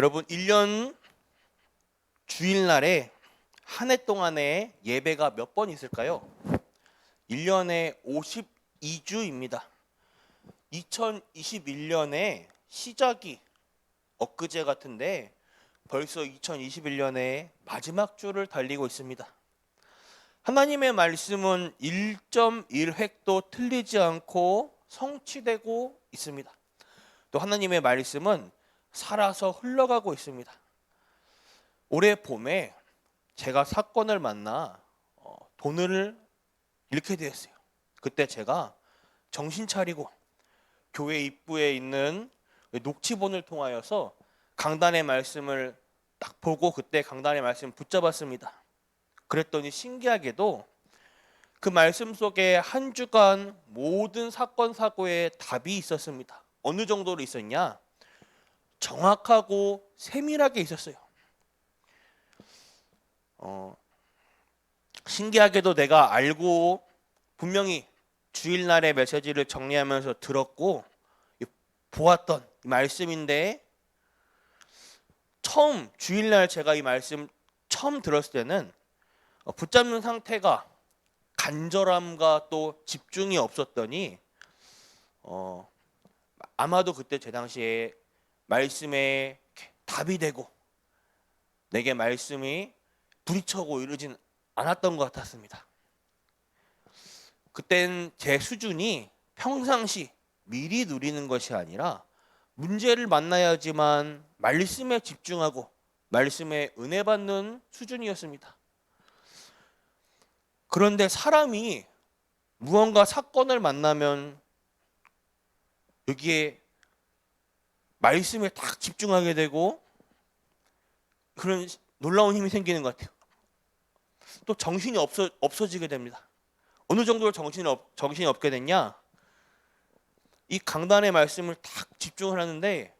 여러분 1년 주일날에 한 해 동안에 예배가 몇 번 있을까요? 1년에 52주입니다. 2021년에 시작이 엊그제 같은데 벌써 2021년의 마지막 주를 달리고 있습니다. 하나님의 말씀은 1.1획도 틀리지 않고 성취되고 있습니다. 또 하나님의 말씀은 살아서 흘러가고 있습니다. 올해 봄에 제가 사건을 만나 돈을 잃게 되었어요. 그때 제가 정신 차리고 교회 입구에 있는 녹취본을 통하여서 강단의 말씀을 딱 보고 그때 강단의 말씀을 붙잡았습니다. 그랬더니 신기하게도 그 말씀 속에 한 주간 모든 사건 사고에 답이 있었습니다. 어느 정도로 있었냐? 정확하고 세밀하게 있었어요. 신기하게도 내가 알고 분명히 주일날의 메시지를 정리하면서 들었고 보았던 이 말씀인데, 처음 주일날 제가 이 말씀 처음 들었을 때는 붙잡는 상태가 간절함과 또 집중이 없었더니 아마도 그때 제 당시에 말씀에 답이 되고 내게 말씀이 부딪혀고 이러진 않았던 것 같았습니다. 그땐 제 수준이 평상시 미리 누리는 것이 아니라 문제를 만나야지만 말씀에 집중하고 말씀에 은혜 받는 수준이었습니다. 그런데 사람이 무언가 사건을 만나면 여기에 말씀에 딱 집중하게 되고 그런 놀라운 힘이 생기는 것 같아요. 또 정신이 없어지게 됩니다. 어느 정도로 정신이 없게 됐냐? 이 강단의 말씀을 딱 집중을 하는데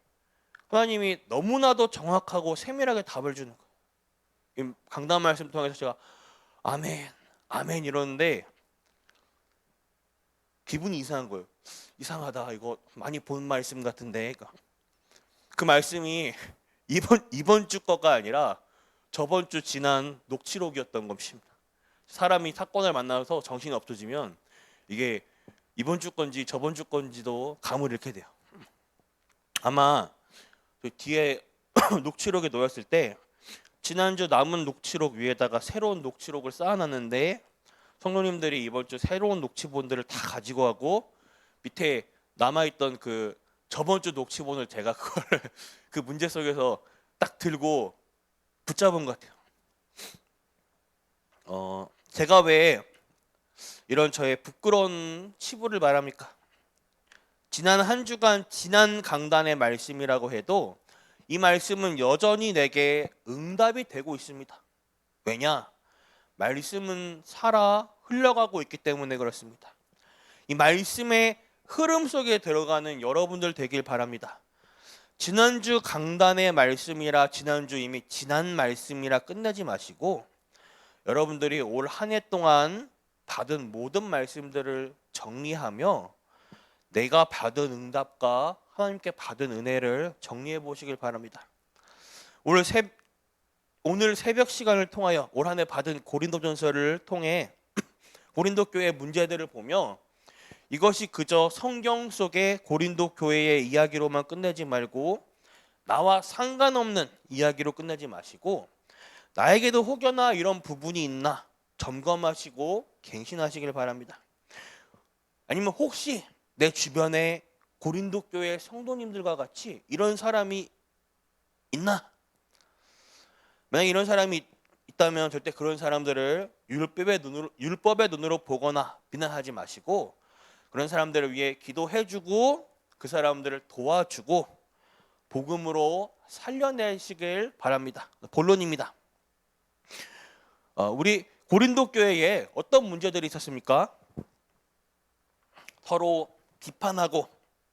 하나님이 너무나도 정확하고 세밀하게 답을 주는 거예요. 이 강단 말씀 통해서 제가 아멘, 아멘 이러는데 기분이 이상한 거예요. 이상하다, 이거 많이 본 말씀 같은데. 그 말씀이 이번 주 거가 아니라 저번 주 지난 녹취록이었던 것입니다. 사람이 사건을 만나서 정신이 없어지면 이게 이번 주 건지 저번 주 건지도 감을 잃게 돼요. 아마 뒤에 녹취록에 놓였을 때 지난주 남은 녹취록 위에다가 새로운 녹취록을 쌓아놨는데 성도님들이 이번 주 새로운 녹취본들을 다 가지고 가고 밑에 남아있던 그 저번 주 녹취본을 제가 그걸 그 문제 속에서 딱 들고 붙잡은 것 같아요. 제가 왜 이런 저의 부끄러운 치부를 말합니까? 지난 한 주간 지난 강단의 말씀이라고 해도 이 말씀은 여전히 내게 응답이 되고 있습니다. 왜냐? 말씀은 살아 흘러가고 있기 때문에 그렇습니다. 이 말씀의 흐름 속에 들어가는 여러분들 되길 바랍니다. 지난주 강단의 말씀이라 지난주 이미 지난 말씀이라 끝내지 마시고 여러분들이 올 한 해 동안 받은 모든 말씀들을 정리하며 내가 받은 응답과 하나님께 받은 은혜를 정리해 보시길 바랍니다. 오늘 새벽 시간을 통하여 올 한 해 받은 고린도전서를 통해 고린도 교회 문제들을 보며 이것이 그저 성경 속의 고린도 교회의 이야기로만 끝내지 말고 나와 상관없는 이야기로 끝내지 마시고 나에게도 혹여나 이런 부분이 있나 점검하시고 갱신하시길 바랍니다. 아니면 혹시 내 주변에 고린도 교회 성도님들과 같이 이런 사람이 있나? 만약 이런 사람이 있다면 절대 그런 사람들을 율법의 눈으로 보거나 비난하지 마시고 그런 사람들을 위해 기도해주고 그 사람들을 도와주고 복음으로 살려내시길 바랍니다. 본론입니다. 우리 고린도 교회에 어떤 문제들이 있었습니까? 서로 비판하고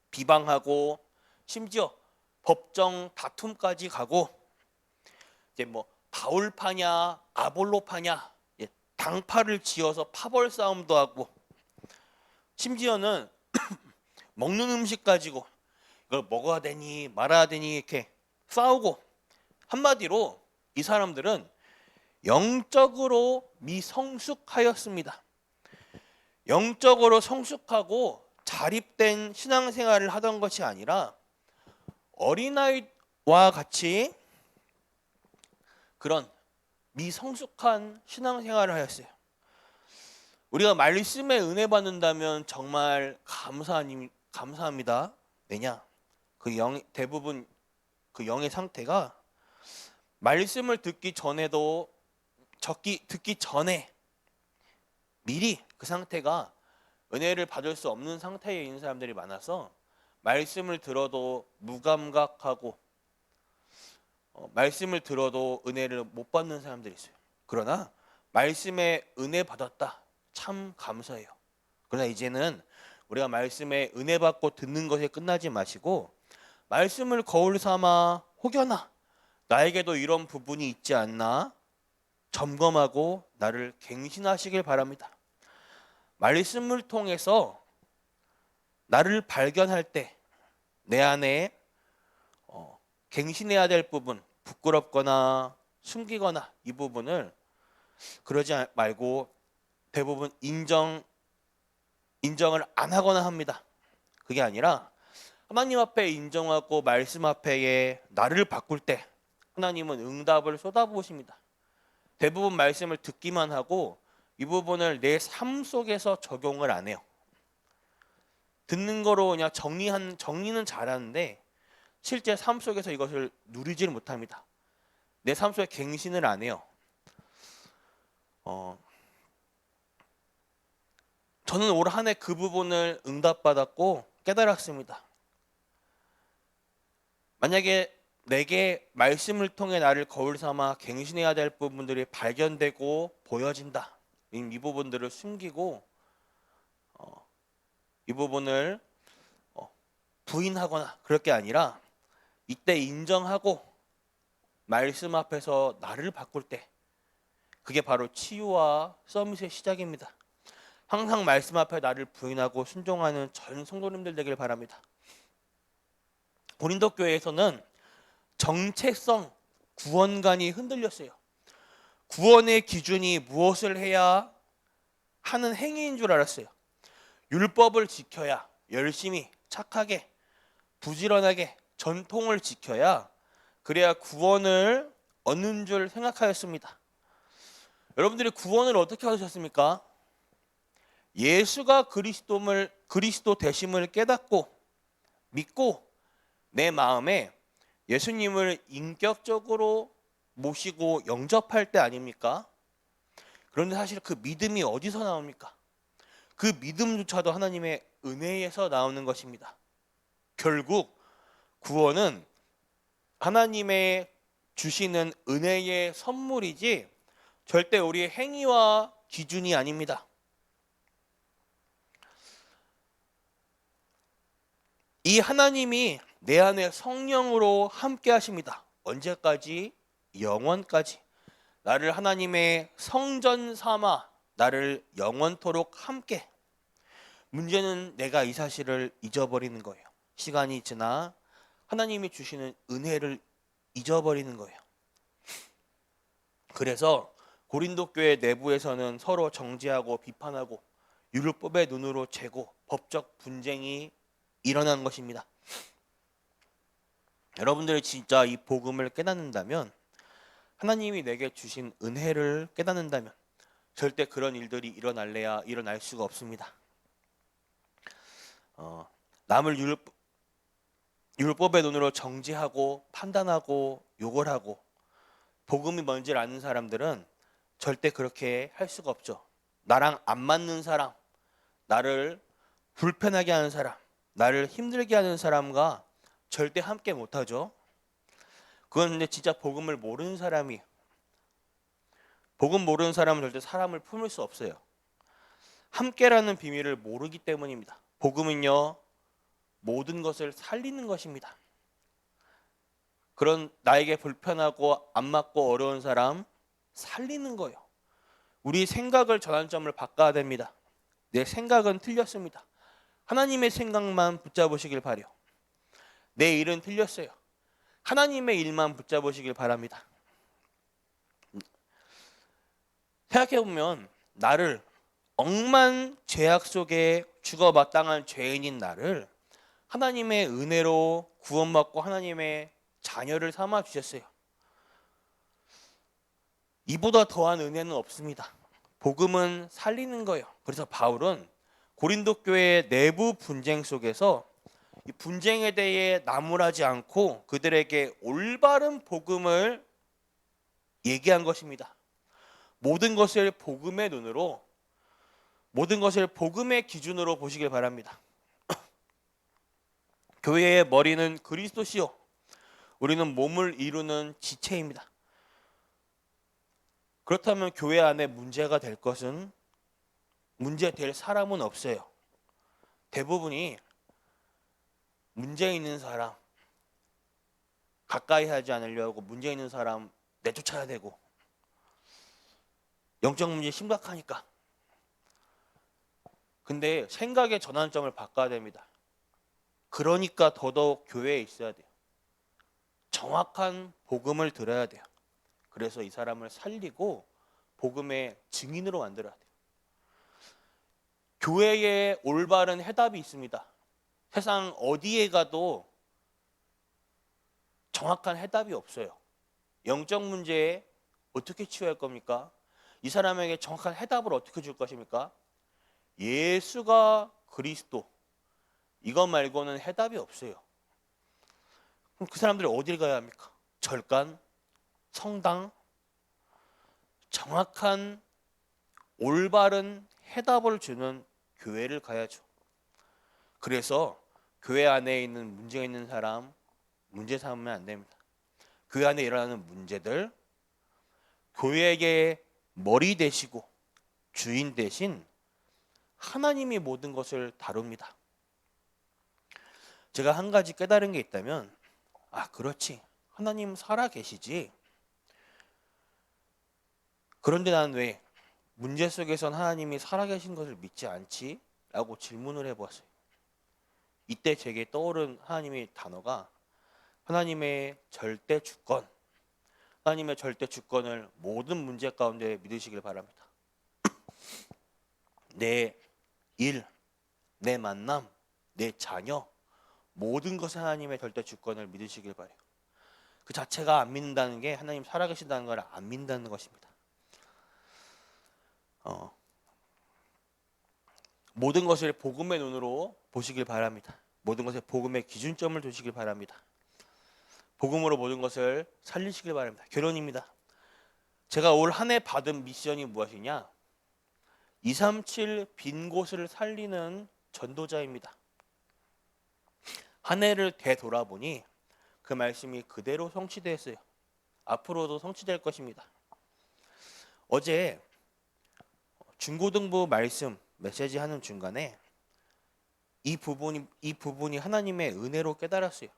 비방하고 심지어 법정 다툼까지 가고 이제 뭐 바울파냐 아볼로파냐 당파를 지어서 파벌 싸움도 하고 심지어는 먹는 음식 가지고 이걸 먹어야 되니 말아야 되니 이렇게 싸우고 한마디로 이 사람들은 영적으로 미성숙하였습니다. 영적으로 성숙하고 자립된 신앙생활을 하던 것이 아니라 어린아이와 같이 그런 미성숙한 신앙생활을 하였어요. 우리가 말씀에 은혜 받는다면 정말 감사합니다. 왜냐? 대부분 그 영의 상태가 말씀을 듣기 전에도 듣기 전에 미리 그 상태가 은혜를 받을 수 없는 상태에 있는 사람들이 많아서 말씀을 들어도 무감각하고 말씀을 들어도 은혜를 못 받는 사람들이 있어요. 그러나 말씀에 은혜 받았다. 참 감사해요. 그러나 이제는 우리가 말씀에 은혜 받고 듣는 것에 끝나지 마시고 말씀을 거울 삼아 혹여나 나에게도 이런 부분이 있지 않나 점검하고 나를 갱신하시길 바랍니다. 말씀을 통해서 나를 발견할 때 내 안에 갱신해야 될 부분, 부끄럽거나 숨기거나 이 부분을 그러지 말고 대부분 인정을 안 하거나 합니다. 그게 아니라 하나님 앞에 인정하고 말씀 앞에 나를 바꿀 때 하나님은 응답을 쏟아부으십니다. 대부분 말씀을 듣기만 하고 이 부분을 내 삶 속에서 적용을 안 해요. 듣는 거로 그냥 정리는 잘하는데 실제 삶 속에서 이것을 누리지를 못합니다. 내 삶 속에 갱신을 안 해요. 저는 올 한 해 그 부분을 응답받았고 깨달았습니다. 만약에 내게 말씀을 통해 나를 거울 삼아 갱신해야 될 부분들이 발견되고 보여진다. 이 부분들을 숨기고 이 부분을 부인하거나 그럴 게 아니라 이때 인정하고 말씀 앞에서 나를 바꿀 때 그게 바로 치유와 서밋의 시작입니다. 항상 말씀 앞에 나를 부인하고 순종하는 전 성도님들 되길 바랍니다. 고린도 교회에서는 정체성 구원관이 흔들렸어요. 구원의 기준이 무엇을 해야 하는 행위인 줄 알았어요. 율법을 지켜야 열심히 착하게 부지런하게 전통을 지켜야 그래야 구원을 얻는 줄 생각하였습니다. 여러분들이 구원을 어떻게 얻으셨습니까? 예수가 그리스도 되심을 깨닫고 믿고 내 마음에 예수님을 인격적으로 모시고 영접할 때 아닙니까? 그런데 사실 그 믿음이 어디서 나옵니까? 그 믿음조차도 하나님의 은혜에서 나오는 것입니다. 결국 구원은 하나님의 주시는 은혜의 선물이지 절대 우리의 행위와 기준이 아닙니다. 이 하나님이 내 안에 성령으로 함께 하십니다. 언제까지? 영원까지. 나를 하나님의 성전 삼아 나를 영원토록 함께. 문제는 내가 이 사실을 잊어버리는 거예요. 시간이 지나 하나님이 주시는 은혜를 잊어버리는 거예요. 그래서 고린도 교회 내부에서는 서로 정죄하고 비판하고 율법의 눈으로 재고 법적 분쟁이 일어난 것입니다. 여러분들이 진짜 이 복음을 깨닫는다면, 하나님이 내게 주신 은혜를 깨닫는다면 절대 그런 일들이 일어날 수가 없습니다. 남을 율법의 눈으로 정죄하고 판단하고 욕을 하고 복음이 뭔지를 아는 사람들은 절대 그렇게 할 수가 없죠. 나랑 안 맞는 사람, 나를 불편하게 하는 사람, 나를 힘들게 하는 사람과 절대 함께 못하죠. 그건 근데 진짜 복음을 모르는 사람이, 복음 모르는 사람은 절대 사람을 품을 수 없어요. 함께라는 비밀을 모르기 때문입니다. 복음은요, 모든 것을 살리는 것입니다. 그런 나에게 불편하고 안 맞고 어려운 사람 살리는 거예요. 우리 생각을 전환점을 바꿔야 됩니다. 내 생각은 틀렸습니다. 하나님의 생각만 붙잡으시길 바래요. 내 일은 틀렸어요. 하나님의 일만 붙잡으시길 바랍니다. 생각해보면 나를 억만 죄악 속에 죽어마땅한 죄인인 나를 하나님의 은혜로 구원받고 하나님의 자녀를 삼아 주셨어요. 이보다 더한 은혜는 없습니다. 복음은 살리는 거예요. 그래서 바울은 고린도 교회의 내부 분쟁 속에서 이 분쟁에 대해 나무라지 않고 그들에게 올바른 복음을 얘기한 것입니다. 모든 것을 복음의 눈으로, 모든 것을 복음의 기준으로 보시길 바랍니다. 교회의 머리는 그리스도시요, 우리는 몸을 이루는 지체입니다. 그렇다면 교회 안에 문제가 될 것은, 문제될 사람은 없어요. 대부분이 문제 있는 사람, 가까이 하지 않으려고 문제 있는 사람 내쫓아야 되고, 영적 문제 심각하니까. 근데 생각의 전환점을 바꿔야 됩니다. 그러니까 더더욱 교회에 있어야 돼요. 정확한 복음을 들어야 돼요. 그래서 이 사람을 살리고 복음의 증인으로 만들어야 돼요. 교회에 올바른 해답이 있습니다. 세상 어디에 가도 정확한 해답이 없어요. 영적 문제에 어떻게 치유할 겁니까? 이 사람에게 정확한 해답을 어떻게 줄 것입니까? 예수가 그리스도, 이것 말고는 해답이 없어요. 그럼 그 사람들이 어딜 가야 합니까? 절간, 성당, 정확한 올바른 해답을 주는 교회를 가야죠. 그래서 교회 안에 있는 문제 있는 사람 문제 삼으면 안 됩니다. 교회 안에 일어나는 문제들, 교회에게 머리 되시고 주인 대신 하나님이 모든 것을 다룹니다. 제가 한 가지 깨달은 게 있다면, 그렇지, 하나님 살아 계시지. 그런데 난 왜 문제 속에선 하나님이 살아계신 것을 믿지 않지? 라고 질문을 해보았어요. 이때 제게 떠오른 하나님의 단어가 하나님의 절대 주권, 하나님의 절대 주권을 모든 문제 가운데 믿으시길 바랍니다. 내 일, 내 만남, 내 자녀, 모든 것에 하나님의 절대 주권을 믿으시길 바라요. 그 자체가 안 믿는다는 게 하나님 살아계신다는 걸 안 믿는다는 것입니다. 모든 것을 복음의 눈으로 보시길 바랍니다. 모든 것에 복음의 기준점을 두시길 바랍니다. 복음으로 모든 것을 살리시길 바랍니다. 결론입니다. 제가 올 한 해 받은 미션이 무엇이냐? 237 빈 곳을 살리는 전도자입니다. 한 해를 되돌아보니 그 말씀이 그대로 성취되었어요. 앞으로도 성취될 것입니다. 어제 중고등부 말씀 메시지 하는 중간에 이 부분이 하나님의 은혜로 깨달았어요.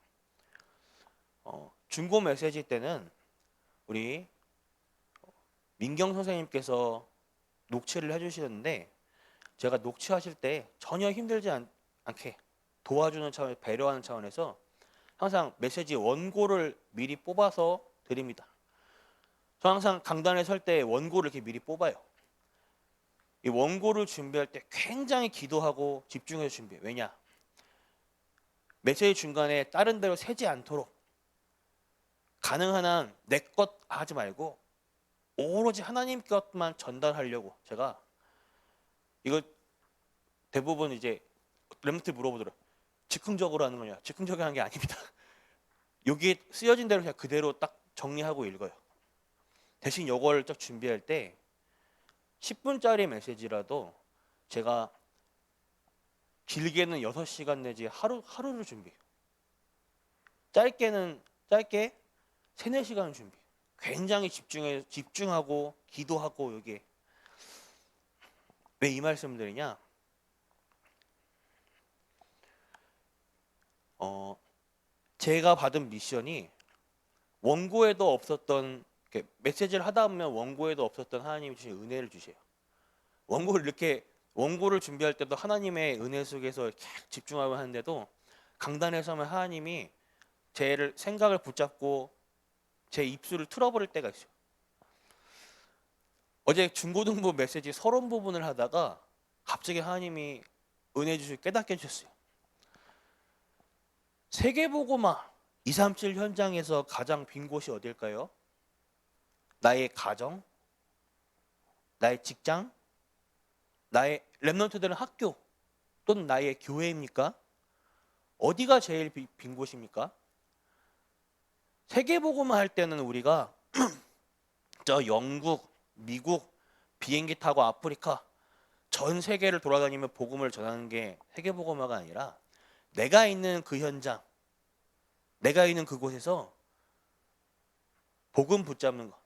중고 메시지 때는 우리 민경 선생님께서 녹취를 해주시는데, 제가 녹취하실 때 전혀 힘들지 않게 도와주는 차원, 배려하는 차원에서 항상 메시지 원고를 미리 뽑아서 드립니다. 저 항상 강단에 설 때 원고를 이렇게 미리 뽑아요. 이 원고를 준비할 때 굉장히 기도하고 집중해서 준비해요. 왜냐? 메시지 중간에 다른 데로 새지 않도록 가능한 한 내 것 하지 말고 오로지 하나님 것만 전달하려고 제가 이거 대부분 이제 렘트 물어보더라고요. 즉흥적으로 하는 거냐? 즉흥적으로 하는 게 아닙니다. 여기 쓰여진 대로 그냥 그대로 딱 정리하고 읽어요. 대신 이걸 딱 준비할 때 10분짜리 메시지라도 제가 길게는 6시간 내지 하루를 준비해요. 짧게 3, 4시간 준비. 굉장히 집중하고 기도하고. 여기에 왜 이 말씀을 드리냐? 제가 받은 미션이 원고에도 없었던, 메시지를 하다 보면 원고에도 없었던 하나님이 주신 은혜를 주세요. 원고를 준비할 때도 하나님의 은혜 속에서 이렇게 집중하고 하는데도 강단에 서면 하나님이 제 생각을 붙잡고 제 입술을 틀어버릴 때가 있어요. 어제 중고등부 메시지 서론 부분을 하다가 갑자기 하나님이 은혜 주시고 깨닫게 해주셨어요. 세계복음화 237 현장에서 가장 빈 곳이 어딜까요? 나의 가정, 나의 직장, 나의 렘넌트들은 학교 또는 나의 교회입니까? 어디가 제일 빈 곳입니까? 세계복음화 할 때는 우리가 저 영국, 미국 비행기 타고 아프리카 전 세계를 돌아다니며 복음을 전하는 게 세계복음화가 아니라 내가 있는 그 현장, 내가 있는 그곳에서 복음 붙잡는 것,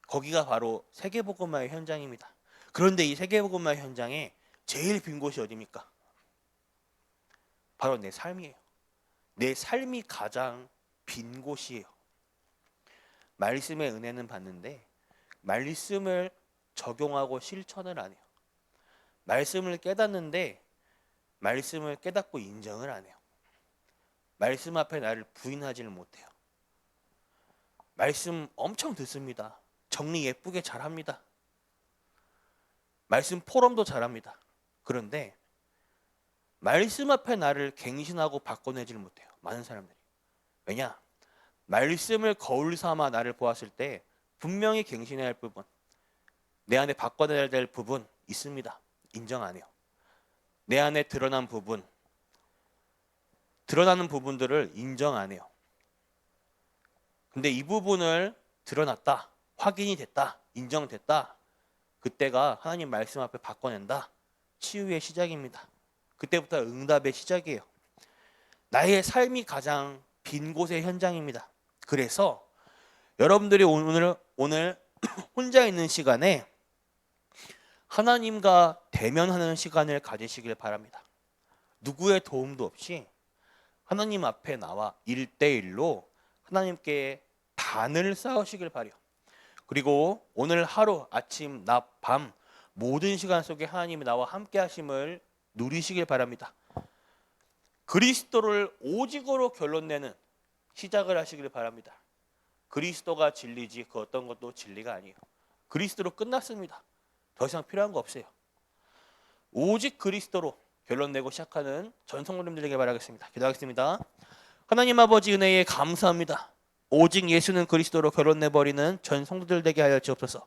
거기가 바로 세계복음화의 현장입니다. 그런데 이 세계복음화의 현장에 제일 빈 곳이 어디입니까? 바로 내 삶이에요. 내 삶이 가장 빈 곳이에요. 말씀의 은혜는 받는데 말씀을 적용하고 실천을 안 해요. 말씀을 깨닫는데 말씀을 깨닫고 인정을 안 해요. 말씀 앞에 나를 부인하지를 못해요. 말씀 엄청 듣습니다. 정리 예쁘게 잘합니다. 말씀 포럼도 잘합니다. 그런데 말씀 앞에 나를 갱신하고 바꿔내지를 못해요. 많은 사람들이. 왜냐? 말씀을 거울 삼아 나를 보았을 때 분명히 갱신해야 할 부분, 내 안에 바꿔내야 될 부분 있습니다. 인정 안 해요. 내 안에 드러난 부분, 드러나는 부분들을 인정 안 해요. 근데 이 부분을 드러났다, 확인이 됐다, 인정됐다, 그때가 하나님 말씀 앞에 바꿔낸다, 치유의 시작입니다. 그때부터 응답의 시작이에요. 나의 삶이 가장 빈 곳의 현장입니다. 그래서 여러분들이 오늘 혼자 있는 시간에 하나님과 대면하는 시간을 가지시길 바랍니다. 누구의 도움도 없이 하나님 앞에 나와 1대1로 하나님께 단을 쌓으시길 바라요. 그리고 오늘 하루, 아침, 낮, 밤 모든 시간 속에 하나님이 나와 함께 하심을 누리시길 바랍니다. 그리스도를 오직으로 결론내는 시작을 하시길 바랍니다. 그리스도가 진리지 그 어떤 것도 진리가 아니에요. 그리스도로 끝났습니다. 더 이상 필요한 거 없어요. 오직 그리스도로 결론내고 시작하는 전 성도님들에게 바라겠습니다. 기도하겠습니다. 하나님 아버지 은혜에 감사합니다. 오직 예수는 그리스도로 결론내버리는 전 성도들 되게 하여 주옵소서.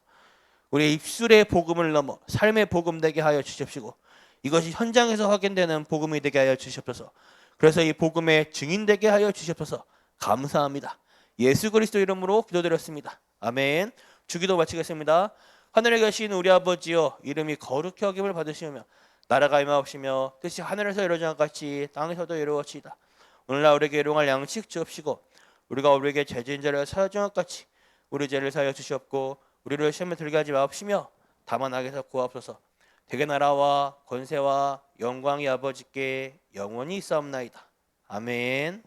우리의 입술의 복음을 넘어 삶의 복음 되게 하여 주십시고 이것이 현장에서 확인되는 복음이 되게 하여 주시옵소서. 그래서 이 복음의 증인 되게 하여 주시옵소서. 감사합니다. 예수 그리스도 이름으로 기도드렸습니다. 아멘. 주기도 마치겠습니다. 하늘에 계신 우리 아버지여, 이름이 거룩히 여김을 받으시며 나라가 임하옵시며 뜻이 하늘에서 이루어진 것 같이 땅에서도 이루어지이다. 오늘날 우리에게 일용할 양식 주옵시고 우리가 우리에게 죄진 자를 사하여 준 것 같이 우리 죄를 사하여 주시옵고 우리를 시험에 들게 하지 마옵시며 다만 악에서 구하옵소서. 대개 나라와 권세와 영광이 아버지께 영원히 있사옵나이다. 아멘.